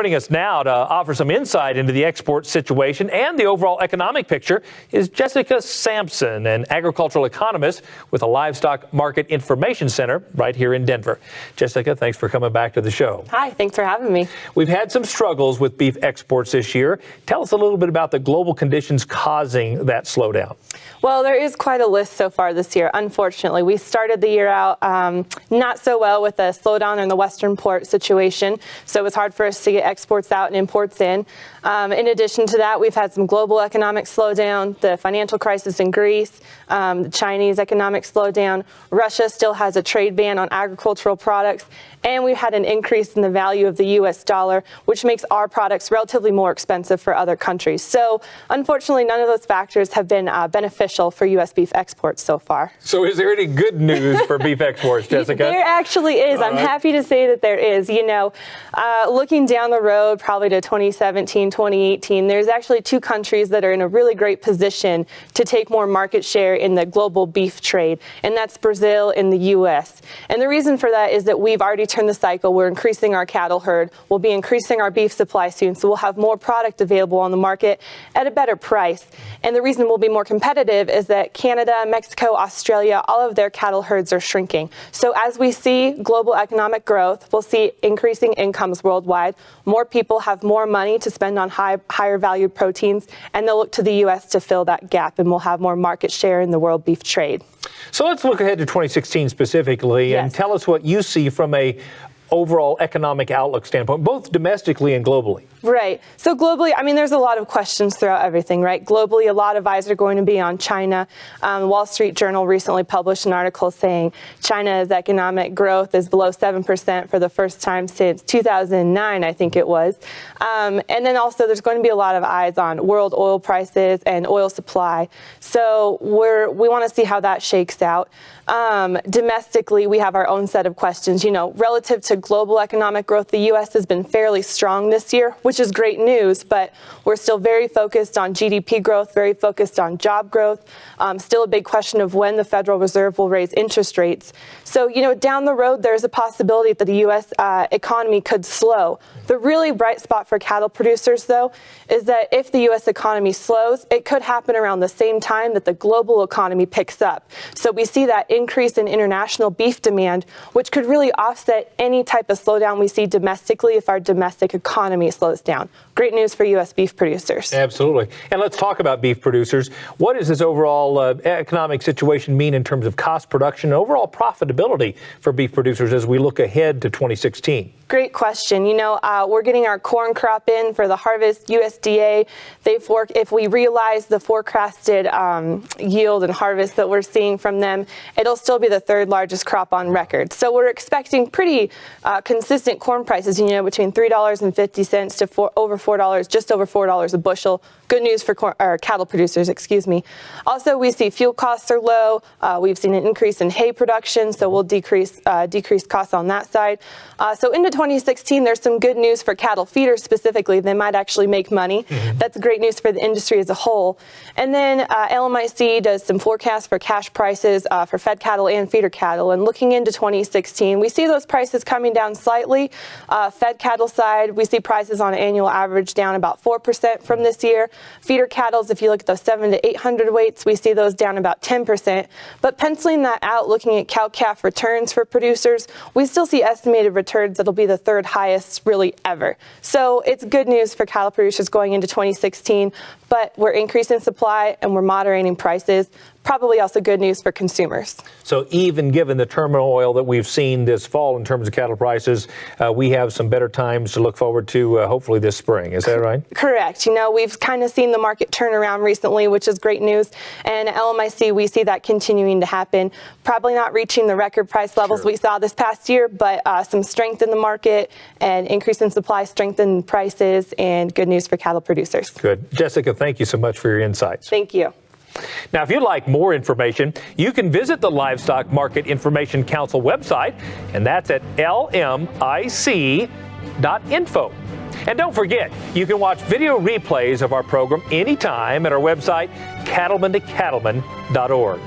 Joining us now to offer some insight into the export situation and the overall economic picture is Jessica Sampson, an agricultural economist with the Livestock Market Information Center right here in Denver. Jessica, thanks for coming back to the show. Hi, thanks for having me. We've had some struggles with beef exports this year. Tell us a little bit about the global conditions causing that slowdown. Well, there is quite a list so far this year, unfortunately. We started the year out not so well with a slowdown in the Western port situation, so it was hard for us to get exports out and imports in. In addition to that, we've had some global economic slowdown, the financial crisis in Greece, the Chinese economic slowdown. Russia still has a trade ban on agricultural products, and we've had an increase in the value of the U.S. dollar, which makes our products relatively more expensive for other countries. So, unfortunately, none of those factors have been beneficial for U.S. beef exports so far. So is there any good news for beef exports, Jessica? There actually is. I'm happy to say that there is. You know, looking down the road, probably to 2017, 2018, there's actually two countries that are in a really great position to take more market share in the global beef trade, and that's Brazil and the U.S. And the reason for that is that we've already turned the cycle. We're increasing our cattle herd. We'll be increasing our beef supply soon, so we'll have more product available on the market at a better price. And the reason we'll be more competitive is that Canada, Mexico, Australia, all of their cattle herds are shrinking. So as we see global economic growth, we'll see increasing incomes worldwide. More people have more money to spend on higher valued proteins, and they'll look to the U.S. to fill that gap, and we'll have more market share in the world beef trade. So let's look ahead to 2016 specifically and tell us what you see from a overall economic outlook standpoint, both domestically and globally. Right. So globally, I mean, there's a lot of questions throughout everything, right? Globally, a lot of eyes are going to be on China. Wall Street Journal recently published an article saying China's economic growth is below 7% for the first time since 2009, I think it was. And then also there's going to be a lot of eyes on world oil prices and oil supply. So we want to see how that shakes out. Domestically, we have our own set of questions. You know, relative to global economic growth, the U.S. has been fairly strong this year, which is great news, but we're still very focused on GDP growth, very focused on job growth. Still a big question of when the Federal Reserve will raise interest rates. So, you know, down the road, there's a possibility that the U.S. Economy could slow. The really bright spot for cattle producers, though, is that if the U.S. economy slows, it could happen around the same time that the global economy picks up. So we see that increase in international beef demand, which could really offset any type of slowdown we see domestically if our domestic economy slows down. Great news for U.S. beef producers. Absolutely. And let's talk about beef producers. What does this overall economic situation mean in terms of cost production and overall profitability for beef producers as we look ahead to 2016? Great question. You know, we're getting our corn crop in for the harvest. USDA, if we realize the forecasted yield and harvest that we're seeing from them, it'll still be the third largest crop on record. So we're expecting pretty consistent corn prices, you know, between $3.50 to over $4, just over $4 a bushel. Good news for cattle producers, excuse me. Also, we see fuel costs are low. We've seen an increase in hay production, so we'll decrease costs on that side. So into 2016, there's some good news for cattle feeders specifically. They might actually make money. That's great news for the industry as a whole. And then LMIC does some forecasts for cash prices for fed cattle and feeder cattle. And looking into 2016, we see those prices coming down slightly. Fed cattle side, we see prices on an annual average down about 4% from this year. Feeder cattle, if you look at those 700 to 800 weights, we see those down about 10%. But penciling that out, looking at cow-calf returns for producers, we still see estimated returns that'll be the third highest really ever. So it's good news for cattle producers going into 2016, but we're increasing supply and we're moderating prices. Probably also good news for consumers. So even given the turmoil that we've seen this fall in terms of cattle prices, we have some better times to look forward to hopefully this spring. Is that right? Correct. You know, we've kind of seen the market turn around recently, which is great news. And at LMIC, we see that continuing to happen. Probably not reaching the record price levels we saw this past year, but some strength in the market and increase in supply, strength in prices, and good news for cattle producers. Good. Jessica, thank you so much for your insights. Thank you. Now, if you'd like more information, you can visit the Livestock Market Information Council website, and that's at lmic.info. And don't forget, you can watch video replays of our program anytime at our website, cattlemen2cattlemen.org.